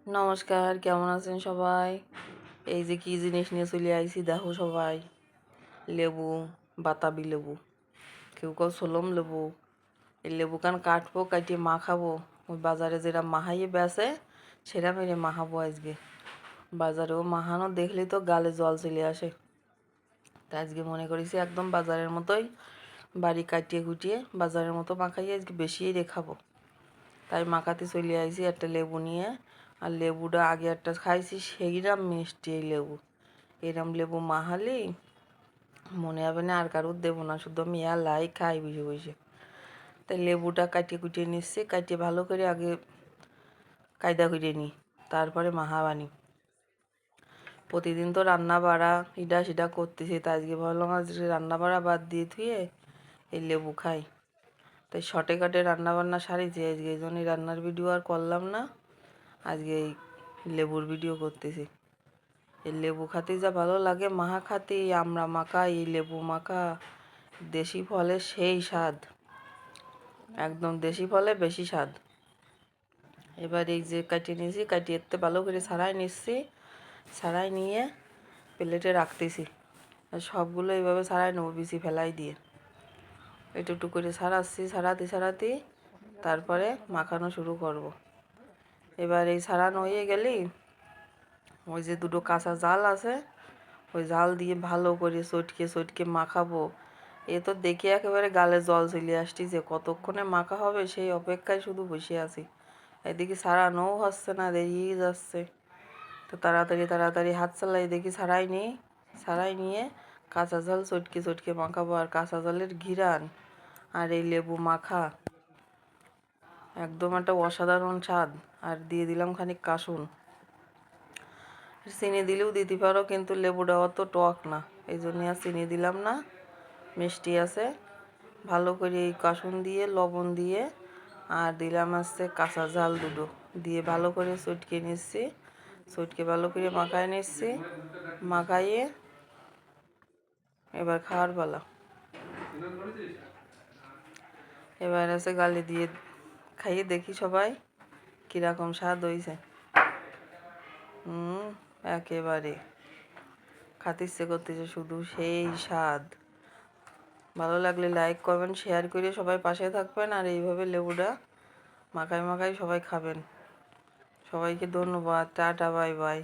নমস্কার, কেমন আছেন সবাই? এই যে কি জিনিস নিয়ে চলে আইছি দেখো সবাই। লেবু, বাতাবি লেবু, কেউ কেউ সোলম লেবু। এই লেবু কান কাটবো, কাটিয়ে মাখাবো। ওই বাজারে যেটা মাহাইয়ে বেচে সেটা মেরে মাখাবো আজকে। বাজারেও মাহানো দেখলেই তো গালে জল চলে আসে। তাই আজকে মনে করেছি একদম বাজারের মতোই বাড়ি কাটিয়ে কুটিয়ে বাজারের মতো মাখাইয়ে আজকে বেশিই রেখাবো। তাই মাখাতে চলে আইছি একটা লেবু নিয়ে। আর লেবুটা আগে একটা খাইছি, সেইরাম মিষ্টি এই লেবু। এরম লেবু মাহালি মনে হবে না আর কারোর দেবো না, শুধু আমি লাই খাই বসে বসে। তাই লেবুটা কাটিয়ে কুটিয়ে নিচ্ছি, কাটিয়ে ভালো করে আগে কায়দা করে নিই, তারপরে মাহা বানি। প্রতিদিন তো রান্না বাড়া ইটা সেটা করতেছি, তাই আজকে ভাবলাম আজকে রান্না বাড়া বাদ দিয়ে থুয়ে এই লেবু খাই। তাই শর্টে কাটে রান্নাবান্না সারিছি আজকে, এই জন্যই রান্নার ভিডিও আর করলাম না। আজকে এই লেবুর ভিডিও করতেছি। এই লেবু খাতে যা ভালো লাগে, মাখা খাতে আমরা মাখা, এই লেবু মাখা, দেশি ফলে সেই স্বাদ, একদম দেশি ফলে বেশি স্বাদ। এবার এই যে কাটিয়ে নিয়েছি, কাটিয়ে এতে ভালো করে ছাড়াই নিচ্ছি, ছাড়াই নিয়ে প্লেটে রাখতেছি। আর সবগুলো এইভাবে ছাড়াই নেবো বিচি ফেলাই দিয়ে। একটু একটু করে ছাড়াচ্ছি, ছাড়াতে তারপরে মাখানো শুরু করব। এবার এই ছাড়ানো হয়ে গেলেই ওই যে দুটো কাঁচা জাল আছে, ওই জাল দিয়ে ভালো করে চটকে মাখাবো। এ তো দেখে একেবারে গালে জল চলে আসছি, যে কতক্ষণে মাখা হবে সেই অপেক্ষায় শুধু বসে আছি। এদিকে ছাড়ানোও হচ্ছে না, দেরিয়ে যাচ্ছে। তো তাড়াতাড়ি হাত চালাই দেখি ছাড়াই নিয়ে কাঁচা জাল চটকে মাখাবো। আর কাঁচা জালের ঘিরান আর এই লেবু মাখা একদম একটা অসাধারণ স্বাদ। আর দিয়ে দিলাম খানিক কাসুন, চিনি দিলেও দিতে পারো, কিন্তু লেবুটা অত টক না, এই জন্য আর চিনি দিলাম না, মিষ্টি আছে। ভালো করে এই কাসুন দিয়ে লবণ দিয়ে আর দিলাম আছে কাঁচা ঝাল দুটো দিয়ে ভালো করে চটকে ভালো করে মাখায় নিচ্ছি। মাখাইয়ে এবার খাওয়ার পালা। এবার আছে গালে দিয়ে খাইয়ে দেখি সবাই কীরকম স্বাদ হয়েছে। একেবারে খাতে ইচ্ছে করতেছে শুধু, সেই স্বাদ। ভালো লাগলে লাইক করবেন, শেয়ার করে সবাই পাশে থাকবেন। আর এইভাবে লেবুটা মাখায় সবাই খাবেন। সবাইকে ধন্যবাদ, টাটা, বাই বাই।